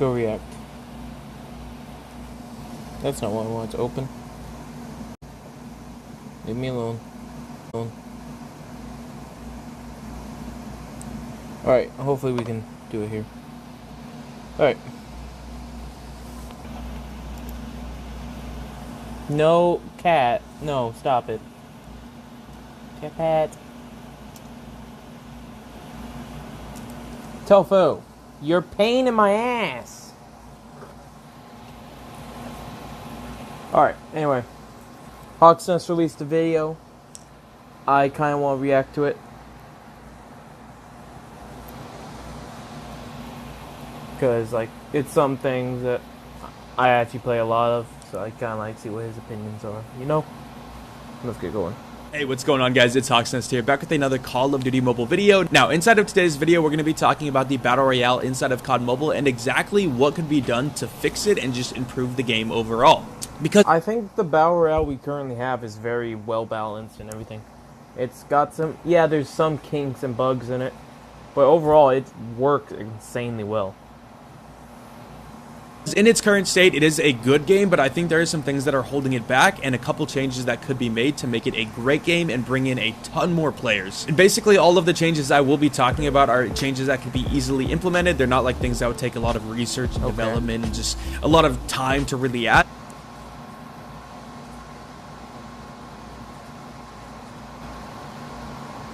go react. That's not what I want to open. Leave me alone. Alright, hopefully we can do it here. Alright. No, cat. No, stop it. Cat. Tofu, you're a pain in my ass. Alright, anyway. Hawksnest released a video. I kind of want to react to it. Because, like, it's some things that I actually play a lot of. So I kind of like see what his opinions are, you know? Let's get going. Hey, what's going on, guys? It's Hawksnest here, back with another Call of Duty Mobile video. Now, inside of today's video, we're going to be talking about the Battle Royale inside of COD Mobile and exactly what could be done to fix it and just improve the game overall. Because I think the Battle Royale we currently have is very well balanced and everything. It's got some, yeah, there's some kinks and bugs in it, but overall it works insanely well. in its current state, it is a good game, but I think there are some things that are holding it back and a couple changes that could be made to make it a great game and bring in a ton more players. And basically all of the changes I will be talking about are changes that could be easily implemented. They're not like things that would take a lot of research and development and just a lot of time to really add.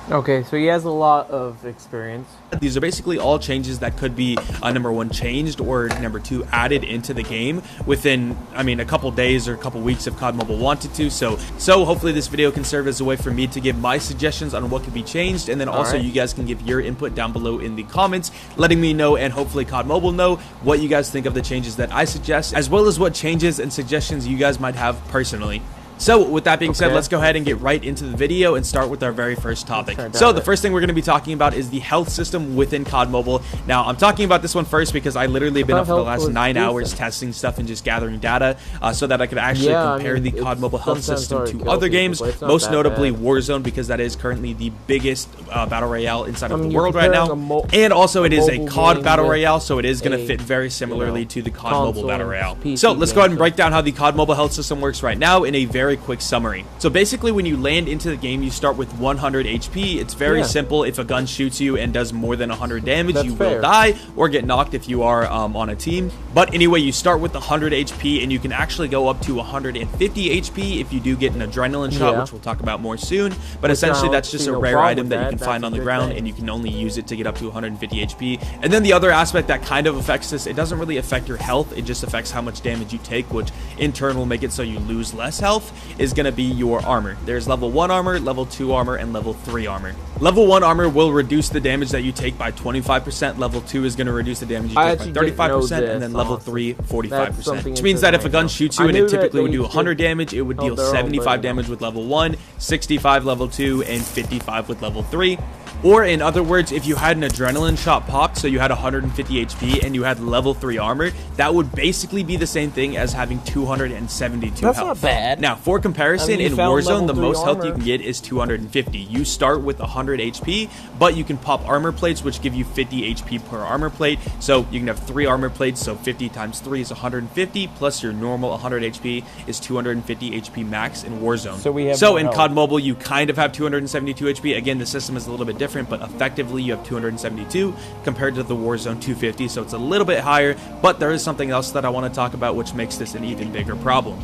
Okay, so he has a lot of experience. These are basically all changes that could be number one, changed, or number two, added into the game within, I mean, a couple days or a couple weeks if COD Mobile wanted to. So hopefully this video can serve as a way for me to give my suggestions on what could be changed, and then also you guys can give your input down below in the comments, letting me know and hopefully COD Mobile know what you guys think of the changes that I suggest, as well as what changes and suggestions you guys might have personally. So, with that being said, let's go ahead and get right into the video and start with our very first topic. So, the first thing we're going to be talking about is the health system within COD Mobile. Now, I'm talking about this one first because I literally have been up for the last 9 hours testing stuff and just gathering data so that I could actually compare the COD Mobile health system to other games, most notably Warzone, because that is currently the biggest Battle Royale inside of the world right now. And also, it is a COD Battle Royale, so it is going to fit very similarly to the COD Mobile Battle Royale. So, let's go ahead and break down how the COD Mobile health system works right now in a very quick summary. So basically when you land into the game, you start with 100 HP. It's very simple. If a gun shoots you and does more than 100 damage, you will die or get knocked if you are on a team. But anyway, you start with 100 HP and you can actually go up to 150 HP if you do get an adrenaline shot, which we'll talk about more soon. But essentially that's just a rare item that you can find on the ground and you can only use it to get up to 150 HP. And then the other aspect that kind of affects this, it doesn't really affect your health, it just affects how much damage you take, which in turn will make it so you lose less health, is going to be your armor. There's level 1 armor, level 2 armor, and level 3 armor. Level 1 armor will reduce the damage that you take by 25%, level 2 is going to reduce the damage you take by 35%, and then level 3, 45%. Which means that if a gun shoots you and it typically would do 100 damage, it would deal 75 damage with level 1, 65 level 2, and 55 with level 3. Or in other words, if you had an adrenaline shot popped, so you had 150 HP and you had level 3 armor, that would basically be the same thing as having 272 health. That's not bad. Now, for comparison, in Warzone, the most health you can get is 250. You start with 100 HP, but you can pop armor plates, which give you 50 HP per armor plate. So you can have 3 armor plates, so 50 times 3 is 150, plus your normal 100 HP is 250 HP max in Warzone. So in COD Mobile, you kind of have 272 HP. Again, the system is a little bit different, but effectively you have 272 compared to the Warzone 250, so it's a little bit higher. But there is something else that I want to talk about which makes this an even bigger problem.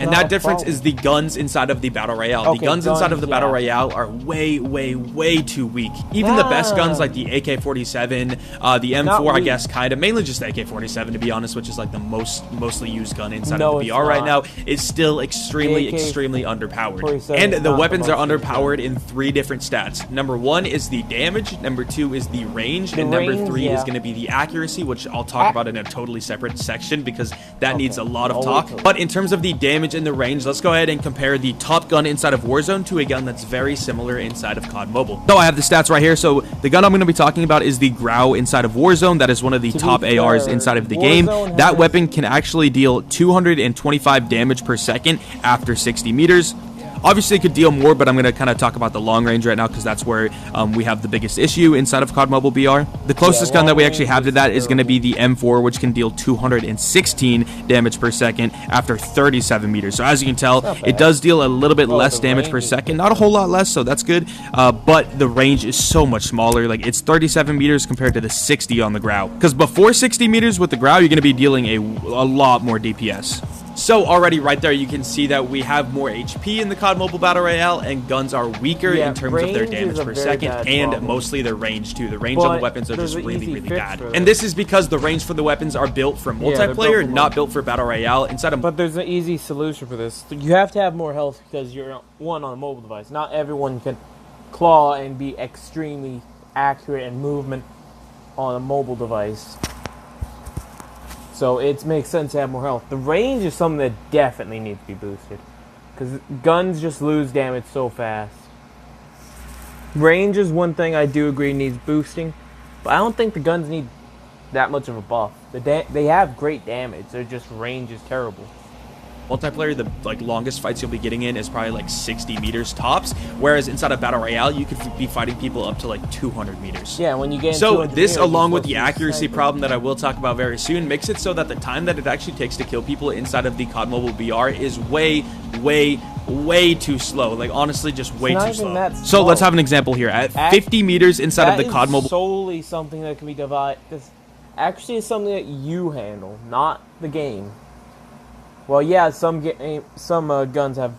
And that difference is the guns inside of the Battle Royale. The guns inside of the Battle Royale are way, way, way too weak. Even the best guns like the AK-47, the M4, I guess, kind of, mainly just the AK-47 to be honest, which is like the mostly used gun inside of the BR right now, is still extremely, extremely underpowered. And the weapons are underpowered in 3 different stats. Number 1 is the damage, number 2 is the range, and number 3 is going to be the accuracy, which I'll talk about in a totally separate section because that needs a lot of talk. But in terms of the damage in the range, let's go ahead and compare the top gun inside of Warzone to a gun that's very similar inside of COD Mobile. So I have the stats right here. So the gun I'm going to be talking about is the Grau inside of Warzone. That is one of the top ARs inside of the game. That weapon can actually deal 225 damage per second after 60 meters. Obviously, it could deal more, but I'm going to kind of talk about the long range right now because that's where we have the biggest issue inside of COD Mobile BR. The closest gun that we actually have to that is going to be the M4, which can deal 216 damage per second after 37 meters. So as you can tell, it does deal a little bit less damage per second. Not a whole lot less, so that's good. But the range is so much smaller. Like, it's 37 meters compared to the 60 on the Grau. Because before 60 meters with the Grau, you're going to be dealing a lot more DPS. So already right there, you can see that we have more HP in the COD Mobile Battle Royale, and guns are weaker in terms of their damage per second, and mostly their range too. The range on the weapons are just really bad. And this is because the range for the weapons are built for multiplayer, not built for Battle Royale. But there's an easy solution for this. You have to have more health because you're on a mobile device. Not everyone can claw and be extremely accurate in movement on a mobile device. So it makes sense to have more health. The range is something that definitely needs to be boosted, because guns just lose damage so fast. Range is one thing I do agree needs boosting, but I don't think the guns need that much of a buff. They have great damage, their just range is terrible. Multiplayer, the longest fights you'll be getting in is probably 60 meters tops, whereas inside of Battle Royale you could be fighting people up to 200 meters. Yeah, when you get so this, along with the accuracy problem that I will talk about very soon, makes it so that the time that it actually takes to kill people inside of the COD Mobile BR is way too slow. Honestly, just way too slow. So let's have an example here. At 50 meters inside of the COD Mobile, solely something that can be divided. This actually is something that you handle, not the game. Well, yeah, some guns have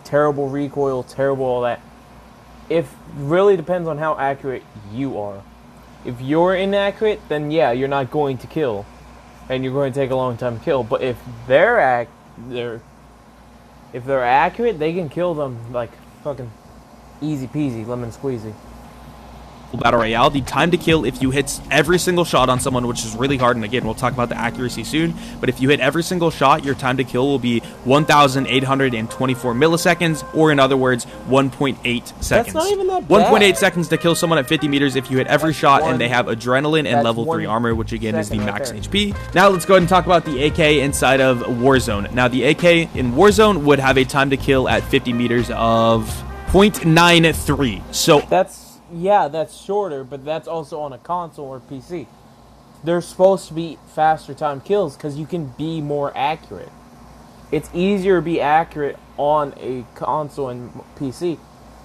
terrible recoil, terrible all that. It really depends on how accurate you are. If you're inaccurate, then yeah, you're not going to kill, and you're going to take a long time to kill. But if they're accurate, they can kill them like fucking easy peasy, lemon squeezy. Battle Royale, the time to kill if you hit every single shot on someone, which is really hard, and again, we'll talk about the accuracy soon, but if you hit every single shot, your time to kill will be 1,824 milliseconds, or in other words, 1.8 seconds. That's not even that bad. 1.8 seconds to kill someone at 50 meters if you hit every shot, and they have adrenaline and level 3 armor, which again is the max HP. Now let's go ahead and talk about the AK inside of Warzone. Now the AK in Warzone would have a time to kill at 50 meters of 0.93. So that's shorter, but that's also on a console or PC. They're supposed to be faster time kills because you can be more accurate. It's easier to be accurate on a console and PC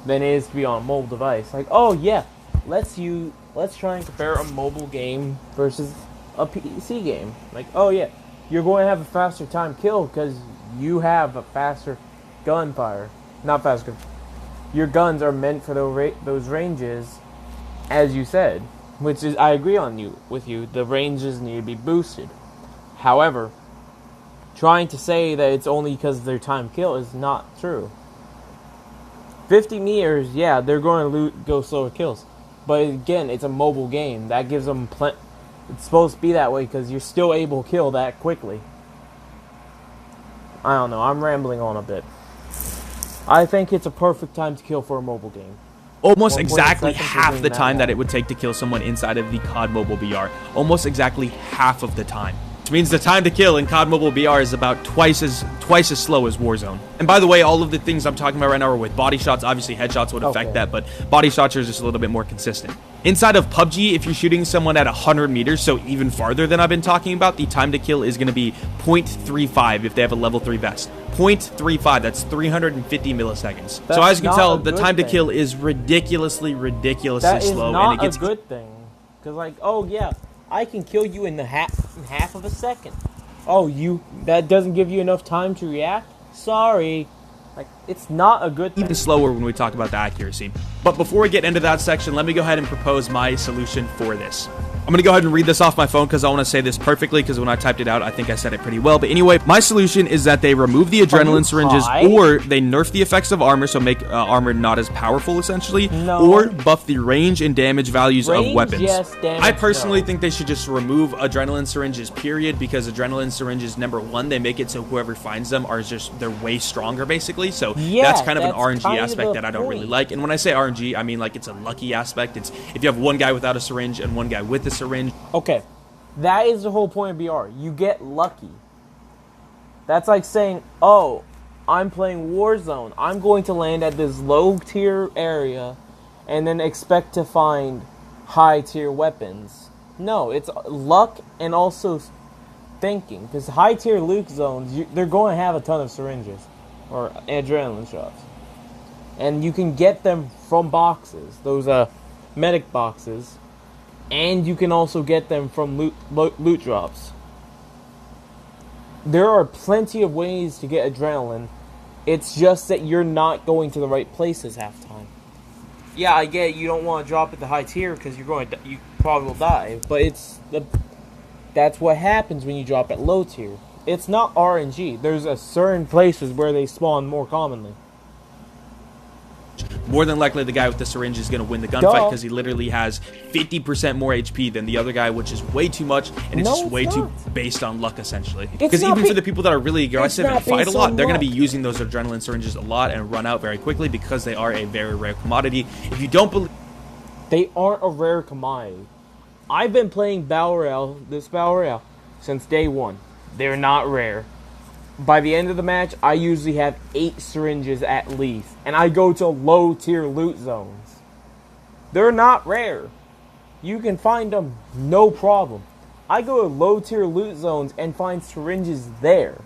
than it is to be on a mobile device. Oh yeah, let's try and compare a mobile game versus a PC game. Oh yeah, you're going to have a faster time kill because you have a faster gunfire. Not faster. Your guns are meant for those ranges, as you said, which is, I agree with you. The ranges need to be boosted. However, trying to say that it's only because of their time kill is not true. 50 meters, yeah, they're going to go slower kills, but again, it's a mobile game. That gives them it's supposed to be that way because you're still able to kill that quickly. I don't know. I'm rambling on a bit. I think it's a perfect time to kill for a mobile game. Almost exactly half the time that it would take to kill someone inside of the COD Mobile BR. Almost exactly half of the time. Which means the time to kill in COD Mobile BR is about twice as slow as Warzone. And by the way, all of the things I'm talking about right now are with body shots. Obviously, headshots would affect that, but body shots are just a little bit more consistent. Inside of PUBG, if you're shooting someone at 100 meters, so even farther than I've been talking about, the time to kill is going to be 0.35 if they have a level 3 vest. 0.35, that's 350 milliseconds. So as you can tell, the time to kill is ridiculously slow. That is not a good thing. Because oh yeah, I can kill you in half of a second. Oh, that doesn't give you enough time to react? Sorry. It's not a good thing. Even slower when we talk about the accuracy. But before we get into that section, let me go ahead and propose my solution for this. I'm going to go ahead and read this off my phone because I want to say this perfectly, because when I typed it out, I think I said it pretty well. But anyway, my solution is that they remove the adrenaline syringes, or they nerf the effects of armor, so make armor not as powerful, essentially, or buff the range and damage values of weapons. Yes, damage, I personally think they should just remove adrenaline syringes, period, because adrenaline syringes, number one, they make it so whoever finds them they're way stronger, basically. So that's kind of an RNG aspect that I don't really like. And when I say RNG, I mean it's a lucky aspect. It's if you have one guy without a syringe and one guy with a syringe. Okay, that is the whole point of BR. You get lucky. That's like saying, oh, I'm playing Warzone. I'm going to land at this low tier area and then expect to find high tier weapons. No, it's luck and also thinking. Because high tier loot zones, they're going to have a ton of syringes or adrenaline shots. And you can get them from boxes, those medic boxes. And you can also get them from loot drops. There are plenty of ways to get adrenaline. It's just that you're not going to the right places half the time. Yeah, I get it, you don't want to drop at the high tier because you probably will die. But that's what happens when you drop at low tier. It's not RNG. There's a certain places where they spawn more commonly. More than likely, the guy with the syringe is going to win the gunfight because he literally has 50% more HP than the other guy, which is way too much, and it's just way too based on luck, essentially. Because even for the people that are really aggressive and fight a lot, they're going to be using those adrenaline syringes a lot and run out very quickly because they are a very rare commodity. If you don't believe... They aren't a rare commodity. I've been playing Battle Royale, since day one. They're not rare. By the end of the match, I usually have 8 syringes at least. And I go to low tier loot zones. They're not rare. You can find them no problem. I go to low tier loot zones and find syringes there.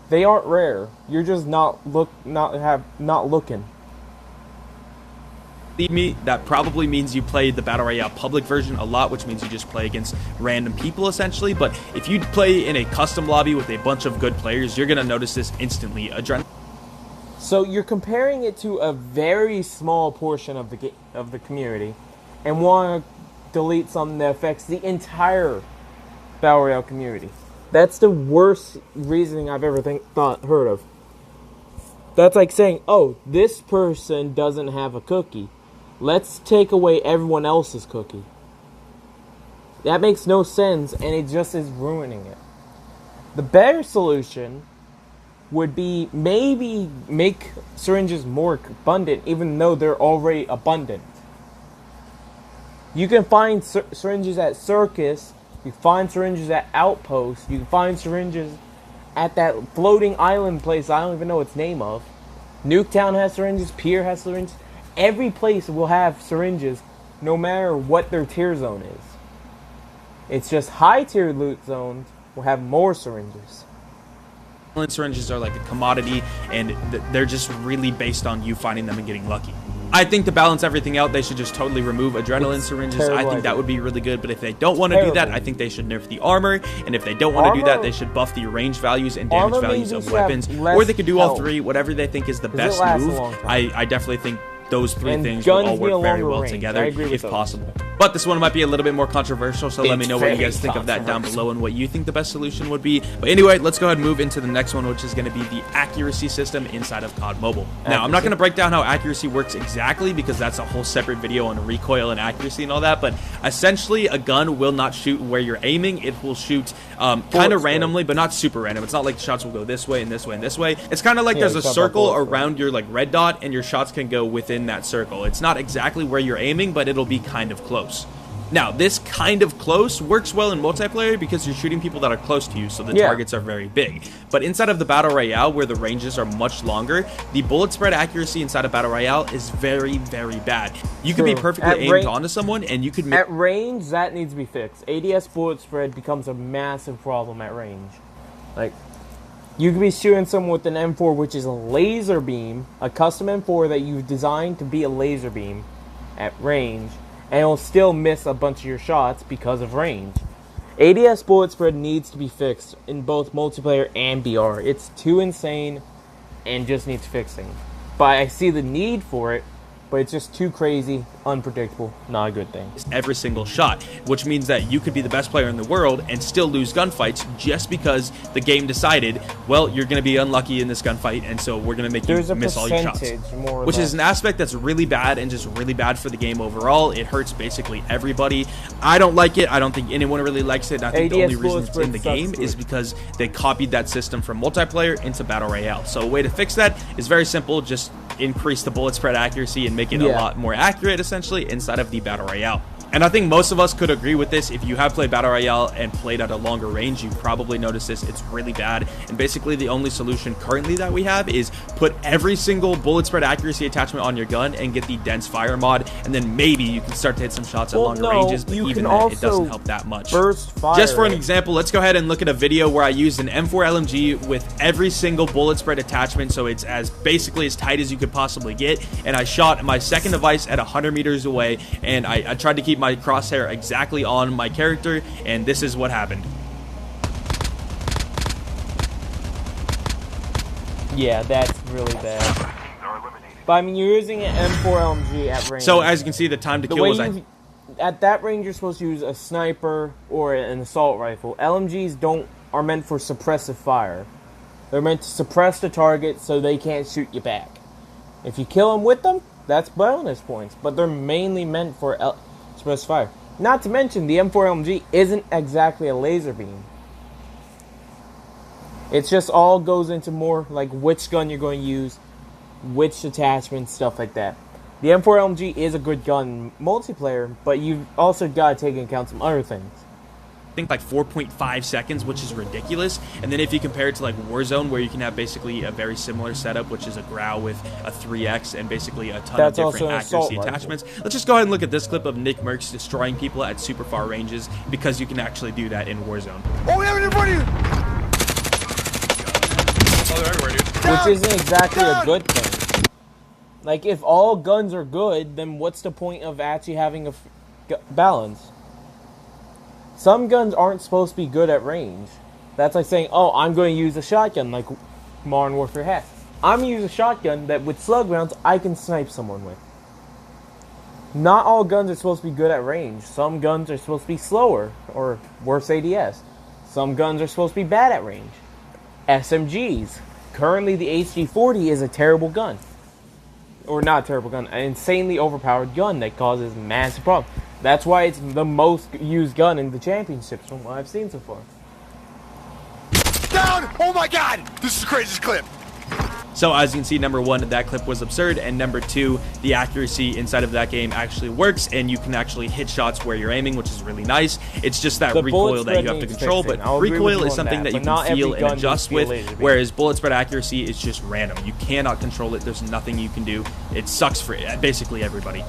They aren't rare. You're just not looking. Believe me, that probably means you play the Battle Royale public version a lot, which means you just play against random people, essentially. But if you play in a custom lobby with a bunch of good players, you're going to notice this instantly. So you're comparing it to a very small portion of the community and want to delete something that affects the entire Battle Royale community. That's the worst reasoning I've ever heard of. That's like saying, oh, this person doesn't have a cookie. Let's take away everyone else's cookie. That makes no sense, and it just is ruining it. The better solution would be maybe make syringes more abundant, even though they're already abundant. You can find syringes at Circus, you can find syringes at Outpost, you can find syringes at that floating island place I don't even know its name of. Nuketown has syringes, Pier has syringes. Every place will have syringes, no matter what their tier zone is. It's just high tier loot zones will have more syringes. Syringes are like a commodity, and they're just really based on you finding them and getting lucky. I think to balance everything out, they should just totally remove adrenaline syringes. I think that would be really good, but if they don't want to do that, I think they should nerf the armor, and if they don't want to do that, they should buff the range values and damage values of weapons, or they could do all three, whatever they think is the best move. I definitely think those three things will all work very well together, if possible. But this one might be a little bit more controversial, so let me know what you guys think of that down below and what you think the best solution would be. But anyway, let's go ahead and move into the next one, which is going to be the accuracy system inside of COD Mobile. Now, I'm not going to break down how accuracy works exactly, because that's a whole separate video on recoil and accuracy and all that, but essentially a gun will not shoot where you're aiming. It will shoot kind of randomly, but not super random. It's not like the shots will go this way and this way and this way. It's kind of like there's a circle around your like red dot, and your shots can go within that circle. It's not exactly where you're aiming, but it'll be kind of close. Now, this kind of close works well in multiplayer because you're shooting people that are close to you, so the targets are very big. But inside of the Battle Royale, where the ranges are much longer, the bullet spread accuracy inside of Battle Royale is very, very bad. You could be perfectly aimed onto someone, and you could... At range, that needs to be fixed. ADS bullet spread becomes a massive problem at range. Like, you could be shooting someone with an M4, which is a laser beam, a custom M4 that you've designed to be a laser beam at range, and it'll still miss a bunch of your shots because of range. ADS bullet spread needs to be fixed in both multiplayer and BR. It's too insane and just needs fixing. But I see the need for it, but it's just too crazy, unpredictable, not a good thing. Every single shot, which means that you could be the best player in the world and still lose gunfights just because the game decided, well, you're going to be unlucky in this gunfight, and so we're going to make you miss all your shots. Which is an aspect that's really bad and just really bad for the game overall. It hurts basically everybody. I don't like it. I don't think anyone really likes it. I think the only reason it's in the game is because they copied that system from multiplayer into Battle Royale. So a way to fix that is very simple. Just increase the bullet spread accuracy and make it a lot more accurate, essentially, inside of the Battle Royale. And I think most of us could agree with this. If you have played Battle Royale and played at a longer range, you probably noticed this. It's really bad. And basically the only solution currently that we have is put every single bullet spread accuracy attachment on your gun and get the dense fire mod. And then maybe you can start to hit some shots at longer ranges, but even then it doesn't help that much. Just for an example, let's go ahead and look at a video where I used an M4 LMG with every single bullet spread attachment. So it's basically as tight as you could possibly get. And I shot my second device at 100 meters away, and I tried to keep my crosshair exactly on my character, and this is what happened. Yeah, that's really bad. But I mean, you're using an M4 LMG at range. So as you can see, the time to kill was at that range, you're supposed to use a sniper or an assault rifle. LMGs are meant for suppressive fire. They're meant to suppress the target so they can't shoot you back. If you kill them with them, that's bonus points. But they're mainly meant for suppressive fire. Not to mention, the M4 LMG isn't exactly a laser beam. It just all goes into more like which gun you're going to use, which attachments, stuff like that. The M4 LMG is a good gun in multiplayer, but you've also got to take into account some other things. I think like 4.5 seconds, which is ridiculous. And then if you compare it to like Warzone, where you can have basically a very similar setup, which is a Grau with a 3x and basically a ton of different accuracy attachments. Let's just go ahead and look at this clip of Nick Merckx destroying people at super far ranges, because you can actually do that in Warzone. Oh, we have it in front of you! Oh, they're everywhere, dude. Which isn't exactly a good thing. Like, if all guns are good, then what's the point of actually having a balance? Some guns aren't supposed to be good at range. That's like saying, oh, I'm going to use a shotgun like Modern Warfare has. I'm going to use a shotgun that with slug rounds I can snipe someone with. Not all guns are supposed to be good at range. Some guns are supposed to be slower, or worse ADS. Some guns are supposed to be bad at range. SMGs. Currently the HG40 is a terrible gun. Or not a terrible gun, an insanely overpowered gun that causes massive problems. That's why it's the most used gun in the championships from what I've seen so far. Down! Oh my god! This is the craziest clip. So as you can see, number one, that clip was absurd, and number two, the accuracy inside of that game actually works, and you can actually hit shots where you're aiming, which is really nice. It's just that recoil that you have to control, but recoil is something that you can feel and adjust with, whereas bullet spread accuracy is just random. You cannot control it. There's nothing you can do. It sucks for basically everybody.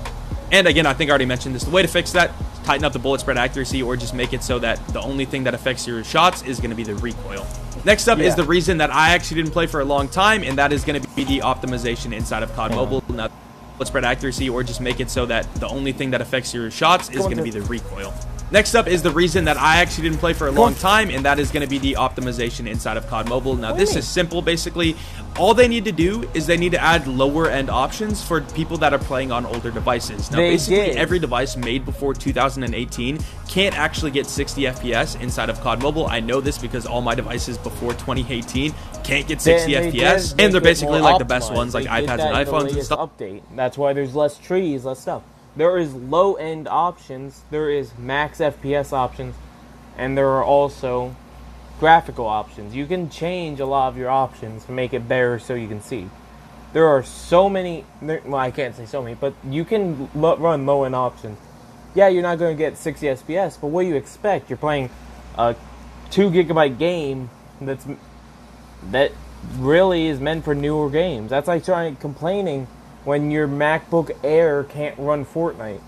And again, I think I already mentioned this. The way to fix that, tighten up the bullet spread accuracy, or just make it so that the only thing that affects your shots is going to be the recoil. Next up is the reason that I actually didn't play for a long time, and that is going to be the optimization inside of COD Mobile. Now, bullet spread accuracy, or just make it so that the only thing that affects your shots is going to be the recoil. Next up is the reason that I actually didn't play for a long time, and that is going to be the optimization inside of COD Mobile. Now, this is simple. Basically, all they need to do is they need to add lower end options for people that are playing on older devices. Now, basically, every device made before 2018 can't actually get 60 FPS inside of COD Mobile. I know this because all my devices before 2018 can't get 60 FPS, and they're basically like the best ones, like iPads and iPhones and stuff. That's why there's less trees, less stuff. There is low-end options, there is max FPS options, and there are also graphical options. You can change a lot of your options to make it better so you can see. There are so many, well, I can't say so many, but you can run low-end options. Yeah, you're not going to get 60 FPS, but what do you expect? You're playing a 2 GB game that really is meant for newer games. That's like complaining when your MacBook Air can't run Fortnite.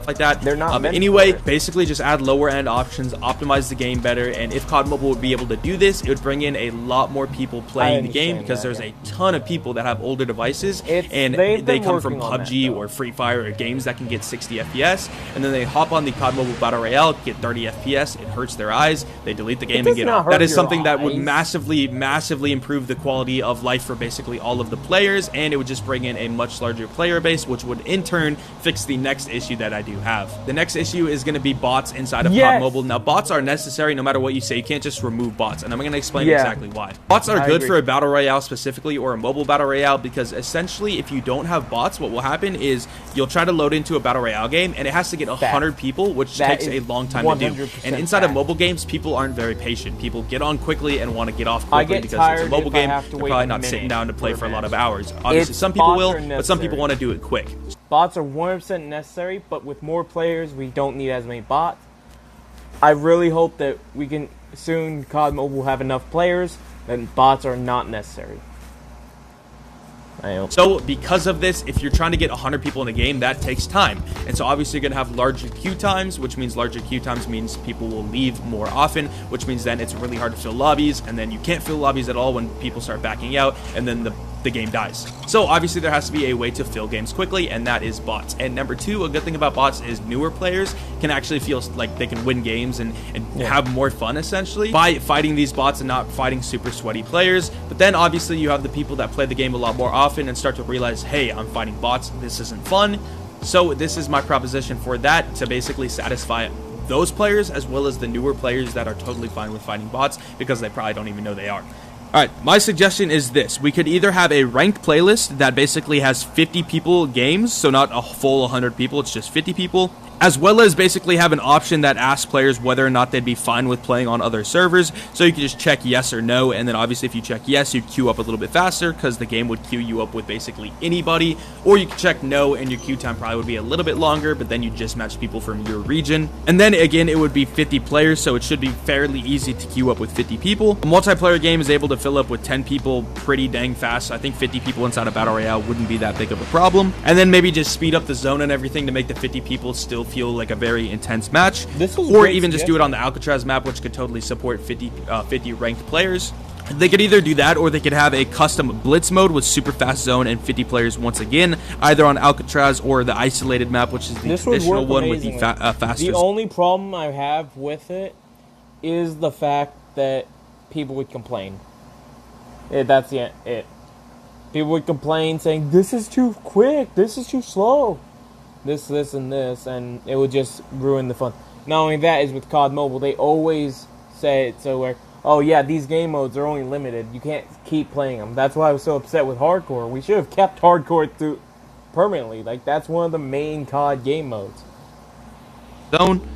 Like that. They're not meant anyway, for it. basically just add lower end options, optimize the game better, and if COD Mobile would be able to do this, it would bring in a lot more people playing the game, because there's a ton of people that have older devices, and they come from PUBG or Free Fire or games that can get 60 FPS, and then they hop on the COD Mobile Battle Royale, get 30 FPS, it hurts their eyes, they delete the game and get off. That is something that would massively improve the quality of life for basically all of the players, and it would just bring in a much larger player base, which would in turn fix the next issue that I do have. The next issue is going to be bots inside of COD Mobile. Now, bots are necessary no matter what you say. You can't just remove bots, and I'm going to explain exactly why. Bots are good for a battle royale specifically, or a mobile battle royale, because essentially if you don't have bots, what will happen is you'll try to load into a battle royale game, and it has to get 100 people, which takes a long time to do. And inside of mobile games, people aren't very patient. People get on quickly and want to get off quickly because it's a mobile game. They're probably not sitting down to play for a lot of hours. Obviously, some people will, but some people want to do it quick. Bots are 100% necessary, but with more players, we don't need as many bots. I really hope that we can soon COD Mobile will have enough players, then bots are not necessary. So because of this, if you're trying to get 100 people in a game, that takes time. And so obviously you're going to have larger queue times, which means larger queue times means people will leave more often, which means then it's really hard to fill lobbies, and then you can't fill lobbies at all when people start backing out, and then the game dies. So obviously there has to be a way to fill games quickly, and that is bots. And number two, a good thing about bots is newer players can actually feel like they can win games and have more fun essentially by fighting these bots and not fighting super sweaty players. But then obviously you have the people that play the game a lot more often and start to realize, hey, I'm fighting bots, this isn't fun. So this is my proposition for that, to basically satisfy those players as well as the newer players that are totally fine with fighting bots because they probably don't even know they are. Alright, my suggestion is this. We could either have a ranked playlist that basically has 50 people games, so not a full 100 people, it's just 50 people, as well as basically have an option that asks players whether or not they'd be fine with playing on other servers. So you can just check yes or no, and then obviously if you check yes, you'd queue up a little bit faster because the game would queue you up with basically anybody, or you can check no and your queue time probably would be a little bit longer, but then you just match people from your region. And then again, it would be 50 players, so it should be fairly easy to queue up with 50 people. A multiplayer game is able to fill up with 10 people pretty dang fast, so I think 50 people inside a Battle Royale wouldn't be that big of a problem. And then maybe just speed up the zone and everything to make the 50 people still feel like a very intense match, or even just do it on the Alcatraz map, which could totally support 50 ranked players. They could either do that, or they could have a custom blitz mode with super fast zone and 50 players once again, either on Alcatraz or the isolated map, which is the traditional one with the faster. The only problem I have with it is the fact that people would complain. That's it. People would complain saying, this is too quick, this is too slow. This, and this, and it would just ruin the fun. Not only that, is with COD Mobile, they always say it so where, oh yeah, these game modes are only limited. You can't keep playing them. That's why I was so upset with Hardcore. We should have kept Hardcore through permanently. Like, that's one of the main COD game modes. Zone.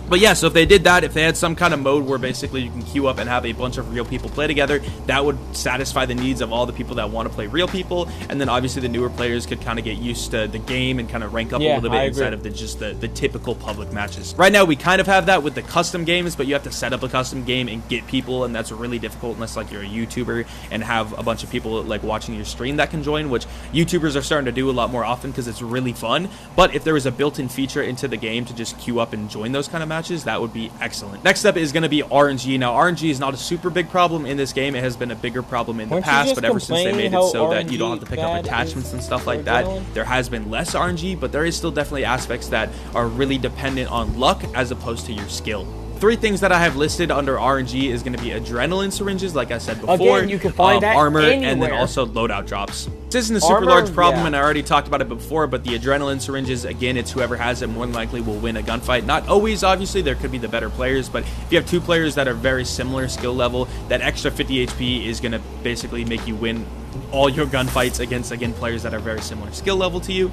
But yeah, so if they did that, if they had some kind of mode where basically you can queue up and have a bunch of real people play together, that would satisfy the needs of all the people that want to play real people, and then obviously the newer players could kind of get used to the game and kind of rank up a little bit inside of the typical public matches. Right now, we kind of have that with the custom games, but you have to set up a custom game and get people, and that's really difficult unless like you're a YouTuber and have a bunch of people like watching your stream that can join, which YouTubers are starting to do a lot more often because it's really fun. But if there was a built-in feature into the game to just queue up and join those kind of matches, that would be excellent. Next up is going to be RNG. Now, RNG is not a super big problem in this game. It has been a bigger problem in the past, but ever since they made it so that you don't have to pick up attachments and stuff like that, there has been less RNG, but there is still definitely aspects that are really dependent on luck as opposed to your skill. Three things that I have listed under RNG is going to be adrenaline syringes, like I said before, again, you can find that armor, anywhere. and then also loadout drops. This isn't a super large problem, and I already talked about it before, but the adrenaline syringes, again, it's whoever has it more than likely will win a gunfight. Not always, obviously, there could be the better players, but if you have two players that are very similar skill level, that extra 50 HP is going to basically make you win all your gunfights against, again, players that are very similar skill level to you.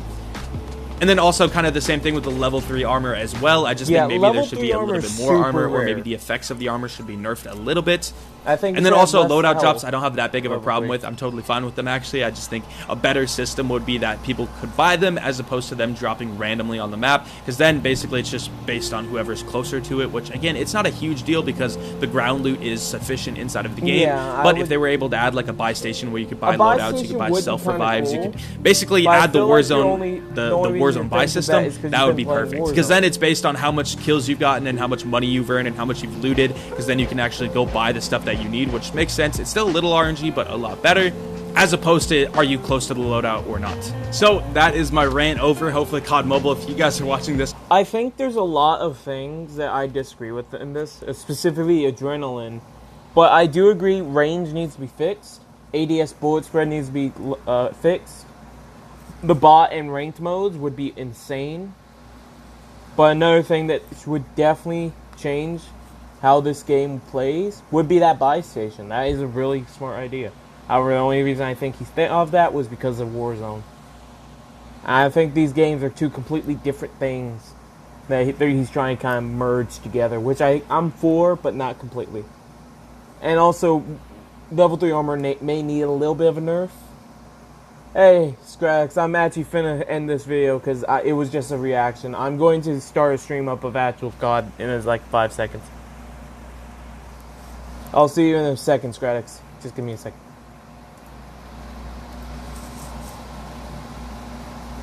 And then also kind of the same thing with the level 3 armor as well. I just think maybe there should be a little bit more armor, or maybe the effects of the armor should be nerfed a little bit. I think and then also loadout drops, I don't have that big of a problem with. I'm totally fine with them, actually. I just think a better system would be that people could buy them as opposed to them dropping randomly on the map, because then basically it's just based on whoever's closer to it, which again, it's not a huge deal because the ground loot is sufficient inside of the game. But if they were able to add like a buy station where you could buy loadouts, you could buy self-revives, you could basically add the Warzone, the Warzone buy system, that would be perfect. Because then it's based on how much kills you've gotten and how much money you've earned and how much you've looted, because then you can actually go buy the stuff that you need, which makes sense. It's still a little RNG, but a lot better, as opposed to are you close to the loadout or not. So that is my rant over. Hopefully COD Mobile, if you guys are watching this. I think there's a lot of things that I disagree with in this, specifically adrenaline, but I do agree range needs to be fixed. ADS bullet spread needs to be fixed. The bot and ranked modes would be insane. But another thing that would definitely change how this game plays would be that buy station. That is a really smart idea. However, the only reason I think he's thinking of that was because of Warzone. I think these games are two completely different things that he's trying to kind of merge together, which I'm for, but not completely. And also, level 3 armor may need a little bit of a nerf. Hey, Scrax, I'm actually finna end this video because it was just a reaction. I'm going to start a stream up of actual COD in like 5 seconds. I'll see you in a second, Scrax. Just give me a second.